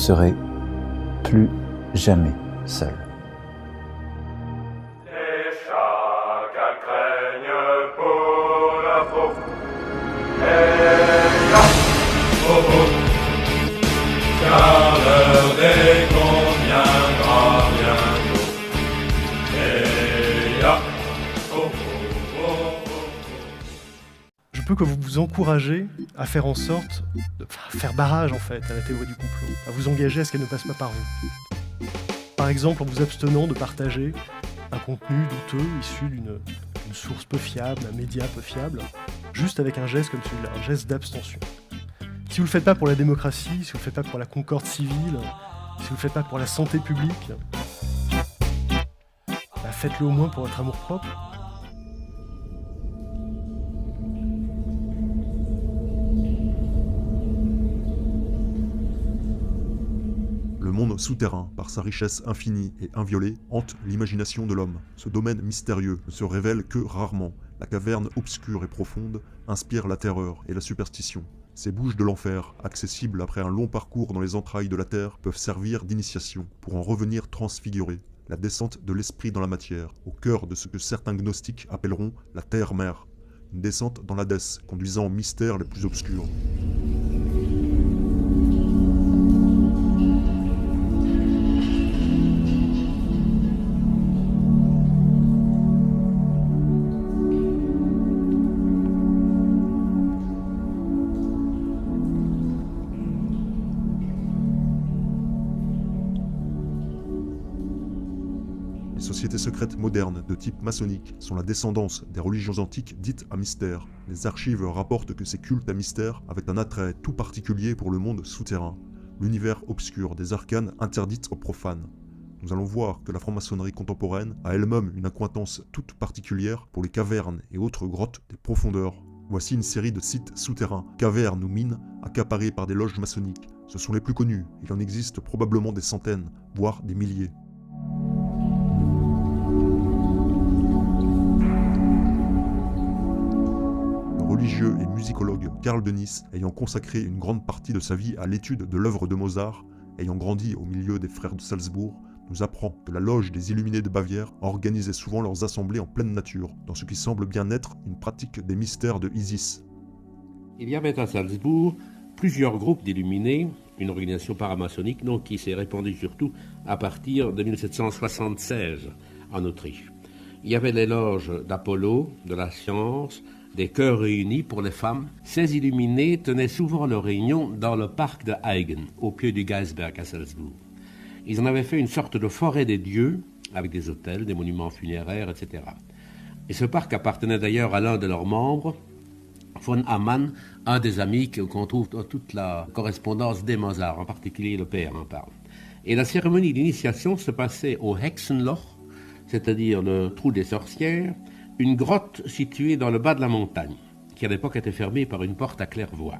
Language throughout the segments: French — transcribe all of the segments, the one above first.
serai plus jamais seul. Les chacals craignent pour la peau. Et là, oh oh, car l'heure des comptes viendra bientôt. Et là, oh oh, oh oh. Je peux que vous encourager à faire en sorte de faire barrage en fait à la théorie du complot, à vous engager à ce qu'elle ne passe pas par vous. Par exemple en vous abstenant de partager un contenu douteux issu d'une source peu fiable, d'un média peu fiable, juste avec un geste comme celui-là, un geste d'abstention. Si vous ne le faites pas pour la démocratie, si vous ne le faites pas pour la concorde civile, si vous ne le faites pas pour la santé publique, faites-le au moins pour votre amour-propre. Le monde souterrain, par sa richesse infinie et inviolée, hante l'imagination de l'homme. Ce domaine mystérieux ne se révèle que rarement. La caverne obscure et profonde inspire la terreur et la superstition. Ces bouches de l'enfer, accessibles après un long parcours dans les entrailles de la terre, peuvent servir d'initiation pour en revenir transfigurés. La descente de l'esprit dans la matière, au cœur de ce que certains gnostiques appelleront la terre-mère. Une descente dans l'Hadès, conduisant aux mystères les plus obscurs. Les sociétés secrètes modernes de type maçonnique sont la descendance des religions antiques dites à mystère. Les archives rapportent que ces cultes à mystère avaient un attrait tout particulier pour le monde souterrain, l'univers obscur des arcanes interdites aux profanes. Nous allons voir que la franc-maçonnerie contemporaine a elle-même une accointance toute particulière pour les cavernes et autres grottes des profondeurs. Voici une série de sites souterrains, cavernes ou mines, accaparés par des loges maçonniques. Ce sont les plus connus, il en existe probablement des centaines, voire des milliers. Religieux et musicologue Karl Dönitz, ayant consacré une grande partie de sa vie à l'étude de l'œuvre de Mozart, ayant grandi au milieu des frères de Salzbourg, nous apprend que la loge des Illuminés de Bavière organisait souvent leurs assemblées en pleine nature, dans ce qui semble bien être une pratique des mystères de Isis. Il y avait à Salzbourg plusieurs groupes d'illuminés, une organisation paramaçonnique donc, qui s'est répandue surtout à partir de 1776 en Autriche. Il y avait les loges d'Apollo, de la science, des chœurs réunis pour les femmes. Ces illuminés tenaient souvent leurs réunions dans le parc de Aigen, au pied du Geisberg à Salzbourg. Ils en avaient fait une sorte de forêt des dieux, avec des hôtels, des monuments funéraires, etc. Et ce parc appartenait d'ailleurs à l'un de leurs membres, von Hamann, un des amis qu'on trouve dans toute la correspondance des Mozart, en particulier le père en parle. Et la cérémonie d'initiation se passait au Hexenloch, c'est-à-dire le trou des sorcières, une grotte située dans le bas de la montagne, qui à l'époque était fermée par une porte à claire-voie.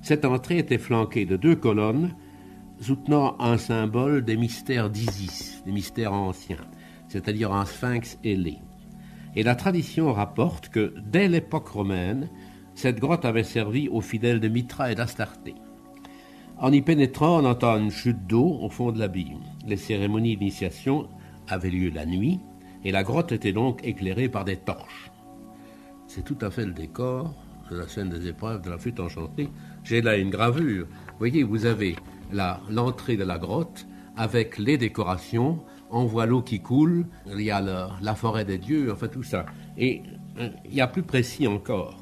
Cette entrée était flanquée de 2 colonnes soutenant un symbole des mystères d'Isis, des mystères anciens, c'est-à-dire un sphinx ailé. Et la tradition rapporte que, dès l'époque romaine, cette grotte avait servi aux fidèles de Mitra et d'Astarté. En y pénétrant, on entend une chute d'eau au fond de l'abîme. Les cérémonies d'initiation avaient lieu la nuit, et la grotte était donc éclairée par des torches. C'est tout à fait le décor de la scène des épreuves de la flûte enchantée. J'ai là une gravure. Vous voyez, vous avez l'entrée de la grotte avec les décorations. On voit l'eau qui coule, il y a la forêt des dieux, enfin tout ça. Et il y a plus précis encore.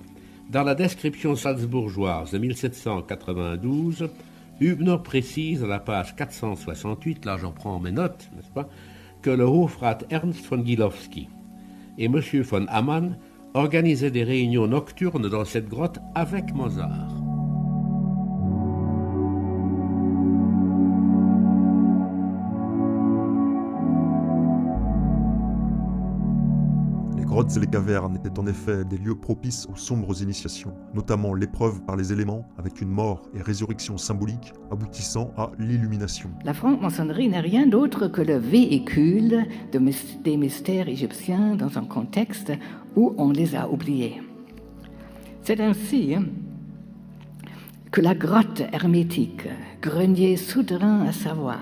Dans la description salzbourgeoise de 1792, Hübner précise à la page 468, là j'en prends mes notes, n'est-ce pas, que le Hofrat Ernst von Gilowski et M. von Hamann organisaient des réunions nocturnes dans cette grotte avec Mozart. Les grottes et les cavernes étaient en effet des lieux propices aux sombres initiations, notamment l'épreuve par les éléments avec une mort et résurrection symbolique aboutissant à l'illumination. La franc-maçonnerie n'est rien d'autre que le véhicule des mystères égyptiens dans un contexte où on les a oubliés. C'est ainsi que la grotte hermétique, grenier souterrain à savoir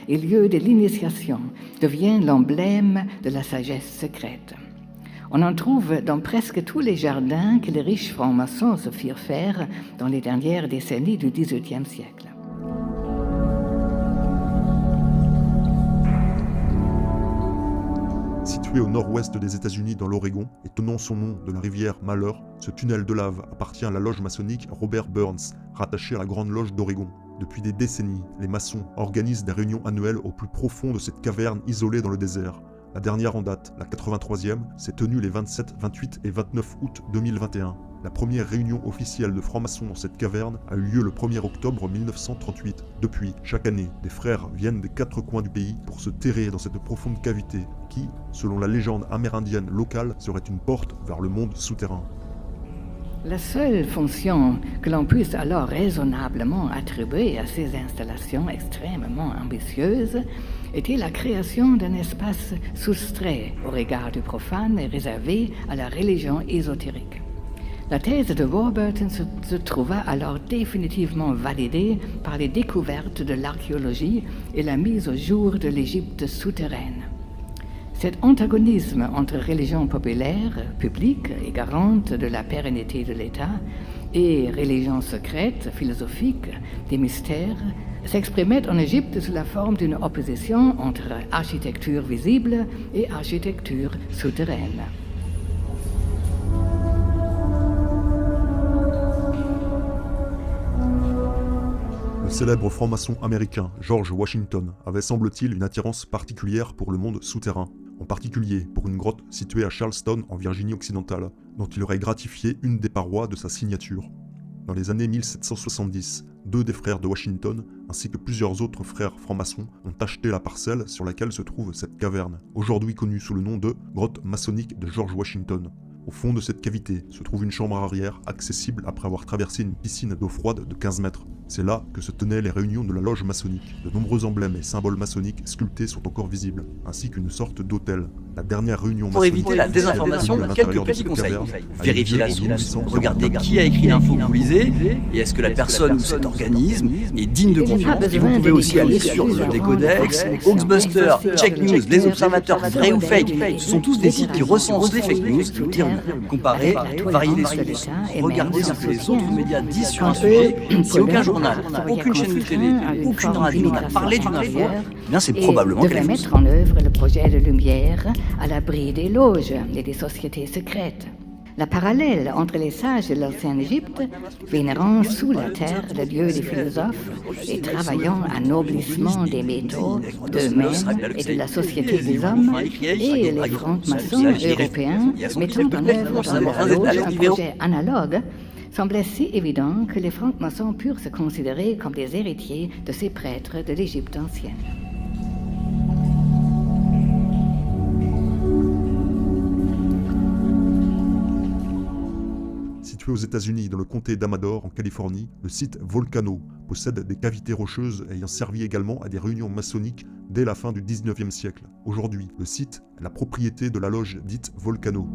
et lieu de l'initiation, devient l'emblème de la sagesse secrète. On en trouve dans presque tous les jardins que les riches francs-maçons se firent faire dans les dernières décennies du XVIIIe siècle. Situé au nord-ouest des États-Unis dans l'Oregon et tenant son nom de la rivière Malheur, ce tunnel de lave appartient à la loge maçonnique Robert Burns, rattachée à la Grande Loge d'Oregon. Depuis des décennies, les maçons organisent des réunions annuelles au plus profond de cette caverne isolée dans le désert. La dernière en date, la 83e, s'est tenue les 27, 28 et 29 août 2021. La première réunion officielle de francs-maçons dans cette caverne a eu lieu le 1er octobre 1938. Depuis, chaque année, des frères viennent des 4 coins du pays pour se terrer dans cette profonde cavité qui, selon la légende amérindienne locale, serait une porte vers le monde souterrain. La seule fonction que l'on puisse alors raisonnablement attribuer à ces installations extrêmement ambitieuses était la création d'un espace soustrait au regard du profane et réservé à la religion ésotérique. La thèse de Warburton se trouva alors définitivement validée par les découvertes de l'archéologie et la mise au jour de l'Égypte souterraine. Cet antagonisme entre religion populaire, publique et garante de la pérennité de l'État, et religion secrète, philosophique, des mystères, s'exprimait en Égypte sous la forme d'une opposition entre architecture visible et architecture souterraine. Le célèbre franc-maçon américain George Washington avait, semble-t-il, une attirance particulière pour le monde souterrain, en particulier pour une grotte située à Charleston en Virginie occidentale, dont il aurait gratifié une des parois de sa signature. Dans les années 1770, 2 des frères de Washington, ainsi que plusieurs autres frères francs-maçons, ont acheté la parcelle sur laquelle se trouve cette caverne, aujourd'hui connue sous le nom de grotte maçonnique de George Washington. Au fond de cette cavité se trouve une chambre arrière accessible après avoir traversé une piscine d'eau froide de 15 mètres. C'est là que se tenaient les réunions de la loge maçonnique. De nombreux emblèmes et symboles maçonniques sculptés sont encore visibles, ainsi qu'une sorte d'autel. La dernière réunion Pour éviter la désinformation, quelques petits conseils. Vérifiez la source, regardez qui a écrit l'info que vous lisez, et est-ce que la personne ou cet organisme est digne de confiance. Et vous pouvez aussi aller sur The Decodex, Hoaxbuster, Check News, Les Observateurs, Vrai ou Fake. Ce sont tous des sites qui recensent les fake news, qui vous dire comparez, variez les sources, regardez ce que les autres médias disent sur un sujet. Si aucun journal, aucune chaîne de télé, aucune radio n'a parlé d'une info, eh bien c'est probablement qu'elle est fausse. Mettre en œuvre le projet de lumière à l'abri des loges et des sociétés secrètes. La parallèle entre les sages de l'ancienne Égypte, vénérant sous la terre le dieu des philosophes et travaillant à noblissement des métaux, d'eux-mêmes et de la société des hommes, et les francs-maçons européens mettant en œuvre dans leur loge un projet analogue, semblait si évident que les francs-maçons purent se considérer comme des héritiers de ces prêtres de l'Égypte ancienne. Situé aux États-Unis dans le comté d'Amador en Californie, le site Volcano possède des cavités rocheuses ayant servi également à des réunions maçonniques dès la fin du 19e siècle. Aujourd'hui, le site est la propriété de la loge dite Volcano.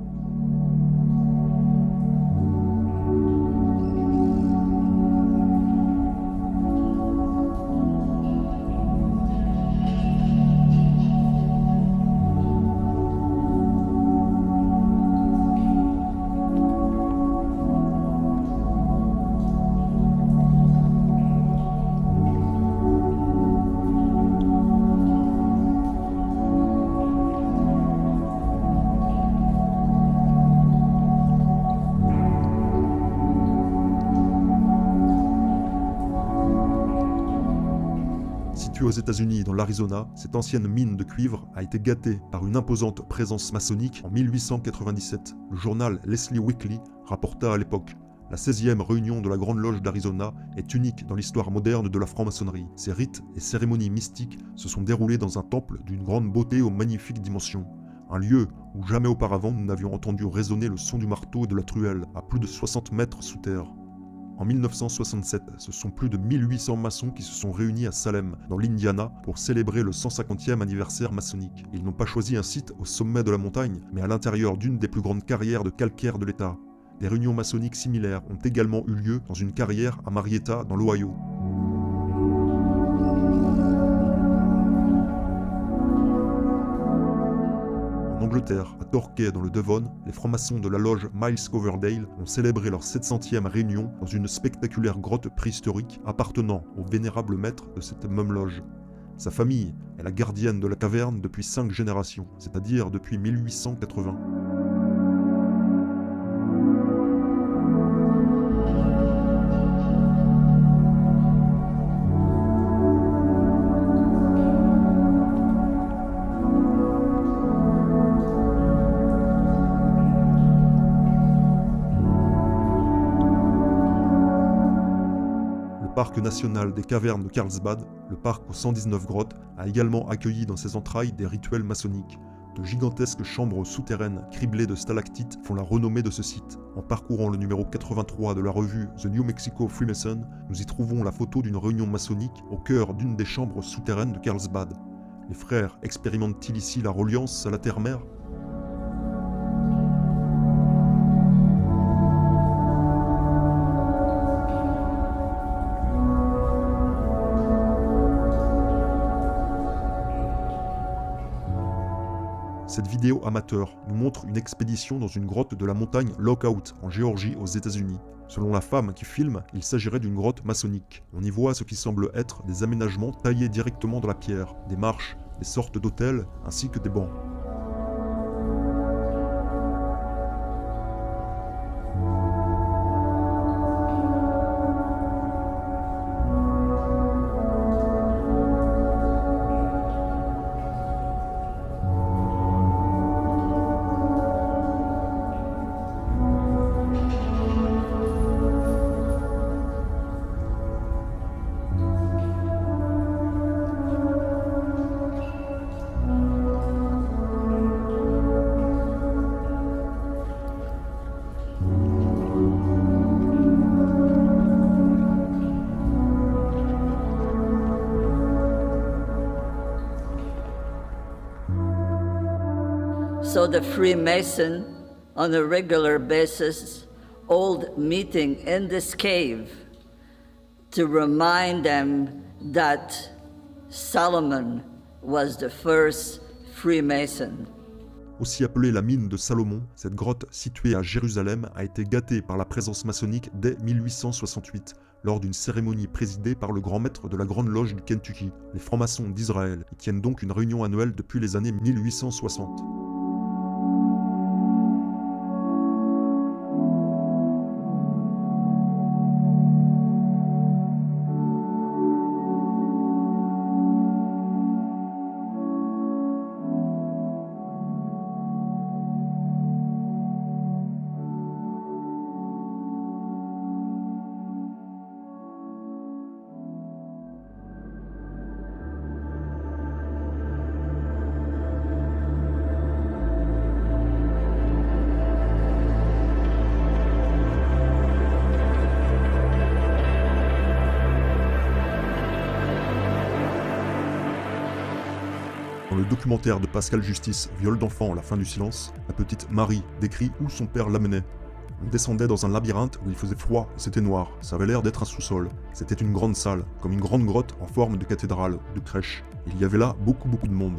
Située aux États-Unis dans l'Arizona, cette ancienne mine de cuivre a été gâtée par une imposante présence maçonnique en 1897. Le journal Leslie Weekly rapporta à l'époque: la 16e réunion de la Grande Loge d'Arizona est unique dans l'histoire moderne de la franc-maçonnerie. Ces rites et cérémonies mystiques se sont déroulés dans un temple d'une grande beauté aux magnifiques dimensions. Un lieu où jamais auparavant nous n'avions entendu résonner le son du marteau et de la truelle, à plus de 60 mètres sous terre. En 1967, ce sont plus de 1800 maçons qui se sont réunis à Salem, dans l'Indiana, pour célébrer le 150e anniversaire maçonnique. Ils n'ont pas choisi un site au sommet de la montagne, mais à l'intérieur d'une des plus grandes carrières de calcaire de l'État. Des réunions maçonniques similaires ont également eu lieu dans une carrière à Marietta, dans l'Ohio. En Angleterre, à Torquay dans le Devon, les francs-maçons de la loge Miles Coverdale ont célébré leur 700e réunion dans une spectaculaire grotte préhistorique appartenant au vénérable maître de cette même loge. Sa famille est la gardienne de la caverne depuis 5 générations, c'est-à-dire depuis 1880. Le parc national des cavernes de Carlsbad, le parc aux 119 grottes, a également accueilli dans ses entrailles des rituels maçonniques. De gigantesques chambres souterraines criblées de stalactites font la renommée de ce site. En parcourant le numéro 83 de la revue The New Mexico Freemason, nous y trouvons la photo d'une réunion maçonnique au cœur d'une des chambres souterraines de Carlsbad. Les frères expérimentent-ils ici la reliance à la terre-mère ? Cette vidéo amateur nous montre une expédition dans une grotte de la montagne Lookout en Géorgie aux États-Unis. Selon la femme qui filme, il s'agirait d'une grotte maçonnique. On y voit ce qui semble être des aménagements taillés directement dans la pierre, des marches, des sortes d'autels ainsi que des bancs. So the Freemason, on a regular basis, hold meeting in this cave to remind them that Solomon was the first Freemason. Aussi appelée la mine de Salomon, cette grotte située à Jérusalem a été gâtée par la présence maçonnique dès 1868, lors d'une cérémonie présidée par le grand maître de la Grande Loge du Kentucky, les francs-maçons d'Israël. Ils tiennent donc une réunion annuelle depuis les années 1860. Dans le documentaire de Pascal Justice, Viol d'enfant, la fin du silence, la petite Marie décrit où son père l'amenait. On descendait dans un labyrinthe où il faisait froid et c'était noir, ça avait l'air d'être un sous-sol. C'était une grande salle, comme une grande grotte en forme de cathédrale ou de crèche. Il y avait là beaucoup de monde.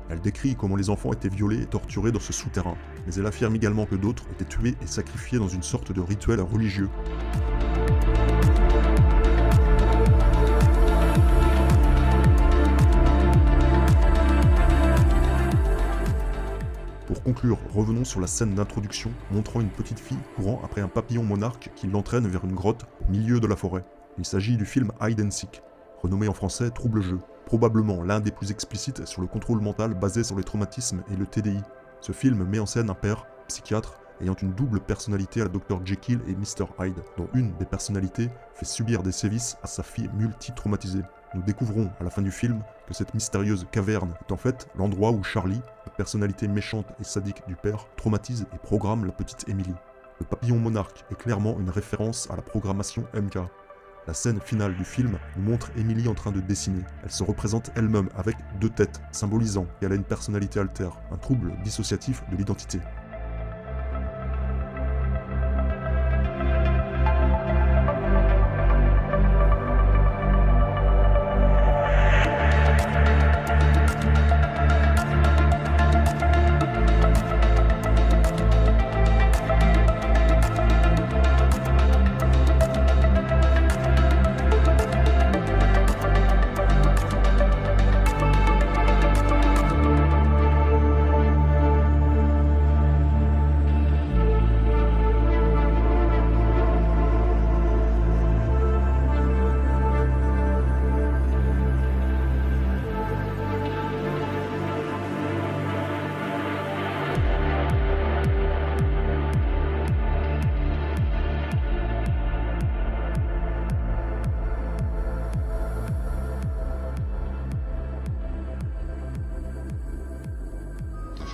Elle décrit comment les enfants étaient violés et torturés dans ce souterrain, mais elle affirme également que d'autres étaient tués et sacrifiés dans une sorte de rituel religieux. Pour conclure, revenons sur la scène d'introduction montrant une petite fille courant après un papillon monarque qui l'entraîne vers une grotte au milieu de la forêt. Il s'agit du film Hide and Seek, renommé en français Trouble Jeu, probablement l'un des plus explicites sur le contrôle mental basé sur les traumatismes et le TDI. Ce film met en scène un père, psychiatre, ayant une double personnalité à la Dr Jekyll et Mr Hyde, dont une des personnalités fait subir des sévices à sa fille multi-traumatisée. Nous découvrons à la fin du film que cette mystérieuse caverne est en fait l'endroit où Charlie, la personnalité méchante et sadique du père, traumatise et programme la petite Emily. Le papillon monarque est clairement une référence à la programmation MK. La scène finale du film nous montre Emily en train de dessiner. Elle se représente elle-même avec 2 têtes, symbolisant qu'elle a une personnalité altère, un trouble dissociatif de l'identité.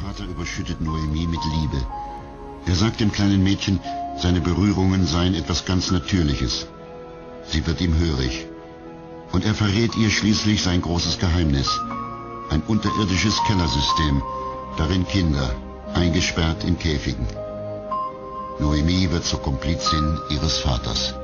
Vater überschüttet Noemi mit Liebe. Er sagt dem kleinen Mädchen, seine Berührungen seien etwas ganz Natürliches. Sie wird ihm hörig. Und er verrät ihr schließlich sein großes Geheimnis. Ein unterirdisches Kellersystem, darin Kinder, eingesperrt in Käfigen. Noemi wird zur Komplizin ihres Vaters.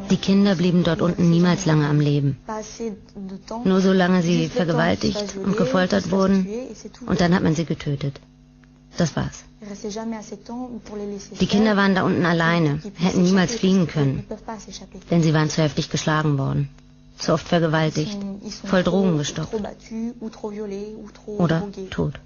Die Kinder blieben dort unten niemals lange am Leben. Nur solange sie vergewaltigt und gefoltert wurden, und dann hat man sie getötet. Das war's. Die Kinder waren da unten alleine, hätten niemals fliehen können, denn sie waren zu heftig geschlagen worden, zu oft vergewaltigt, voll Drogen gestopft oder tot.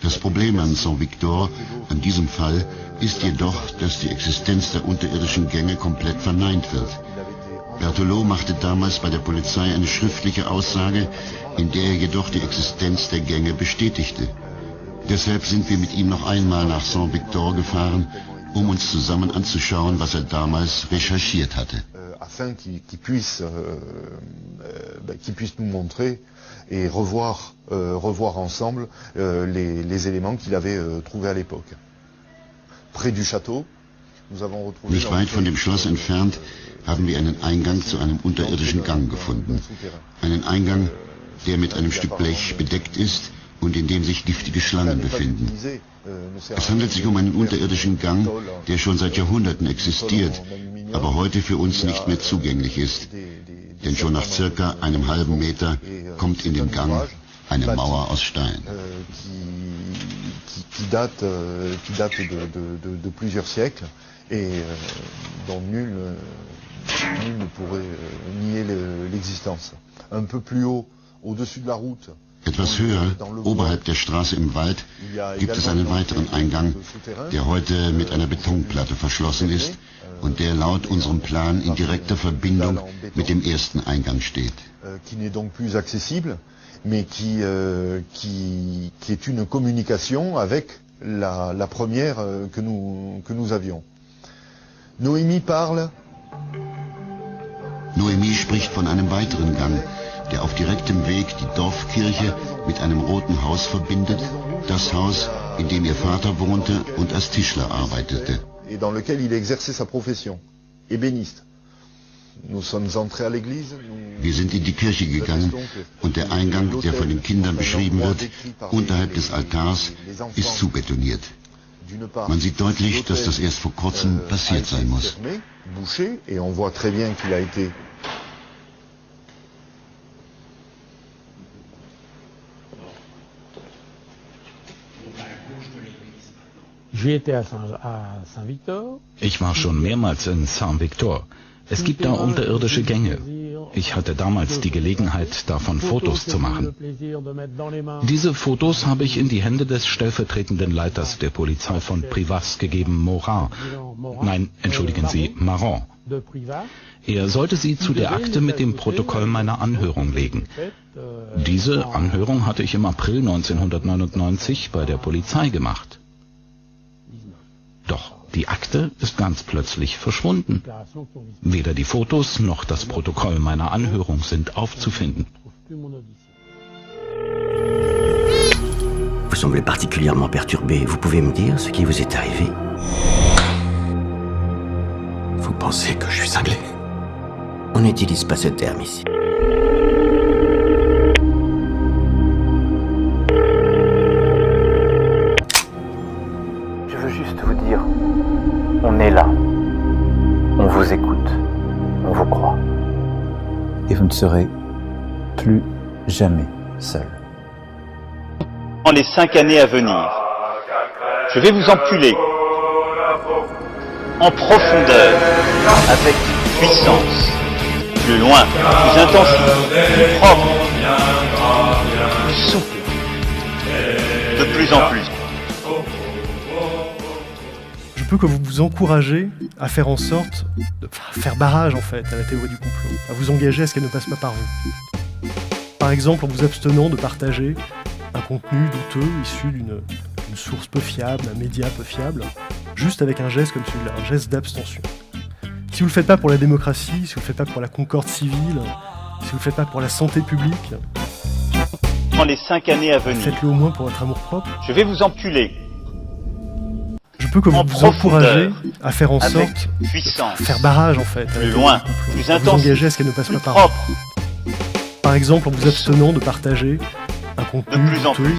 Das Problem an Saint-Victor, an diesem Fall, ist jedoch, dass die Existenz der unterirdischen Gänge komplett verneint wird. Berthelot machte damals bei der Polizei eine schriftliche Aussage, in der er jedoch die Existenz der Gänge bestätigte. Deshalb sind wir mit ihm noch einmal nach Saint-Victor gefahren, um uns zusammen anzuschauen, was er damals recherchiert hatte. Afin qu'il puisse nous montrer et revoir ensemble les éléments qu'il avait trouvés à l'époque. Près du château, nous avons retrouvé... Nicht weit von dem Schloss entfernt haben wir einen Eingang zu einem unterirdischen Gang gefunden. Einen Eingang, der mit einem Stück Blech bedeckt ist und in dem sich giftige Schlangen befinden. Es handelt sich um einen unterirdischen Gang, der schon seit Jahrhunderten existiert, aber heute für uns nicht mehr zugänglich ist. Denn schon nach circa einem halben Meter kommt in den Gang eine Mauer aus Stein. Qui date de plusieurs siècles et dont nul ne pourrait nier l'existence. Un peu plus haut, au-dessus de la route. Etwas höher, oberhalb der Straße im Wald, gibt es einen weiteren Eingang, der heute mit einer Betonplatte verschlossen ist und der laut unserem Plan in direkter Verbindung mit dem ersten Eingang steht. Qui n'est donc plus accessible, mais qui est une communication avec la première que nous avions. Noemi spricht von einem weiteren Gang, der auf direktem Weg die Dorfkirche mit einem roten Haus verbindet, das Haus, in dem ihr Vater wohnte und als Tischler arbeitete. Et dans lequel il exerçait sa profession, ébéniste. Nous sommes entrés à l'église. Wir sind in die Kirche gegangen und der Eingang, der von den Kindern beschrieben wird, unterhalb des Altars, ist zubetoniert. Man sieht deutlich, dass das erst vor kurzem passiert sein muss. Bouché, et on voit très bien qu'il a été Ich war schon mehrmals in Saint-Victor. Es gibt da unterirdische Gänge. Ich hatte damals die Gelegenheit, davon Fotos zu machen. Diese Fotos habe ich in die Hände des stellvertretenden Leiters der Polizei von Privas gegeben, Morin. Nein, entschuldigen Sie, Marron. Er sollte sie zu der Akte mit dem Protokoll meiner Anhörung legen. Diese Anhörung hatte ich im April 1999 bei der Polizei gemacht. Doch die Akte ist ganz plötzlich verschwunden. Weder die Fotos noch das Protokoll meiner Anhörung sind aufzufinden. Vous semblez particulièrement perturbé. Vous pouvez me dire ce qui vous est arrivé? Vous pensez que je suis cinglé? On n'utilise pas ce terme ici. Je veux juste vous dire, on est là. On vous écoute. On vous croit. Et vous ne serez plus jamais seul. Dans les 5 années à venir, je vais vous enculer en profondeur, avec puissance, plus loin, plus intensif, plus propre, plus souple, de plus en plus. Je peux que vous encourager à faire en sorte de faire barrage en fait à la théorie du complot, à vous engager à ce qu'elle ne passe pas par vous. Par exemple en vous abstenant de partager un contenu douteux issu d'une source peu fiable, d'un média peu fiable, juste avec un geste comme celui-là, un geste d'abstention. Si vous ne le faites pas pour la démocratie, si vous ne le faites pas pour la concorde civile, si vous ne le faites pas pour la santé publique, Dans les 5 années à venir, faites-le au moins pour votre amour-propre. je vais vous enculer. Je peux que vous encourager à faire en avec sorte puissance, de faire barrage en fait, plus loin, plus à vous intense, engager à ce qu'elle ne passe plus pas par propre, Par exemple en vous abstenant de partager un contenu de plus en douteux, plus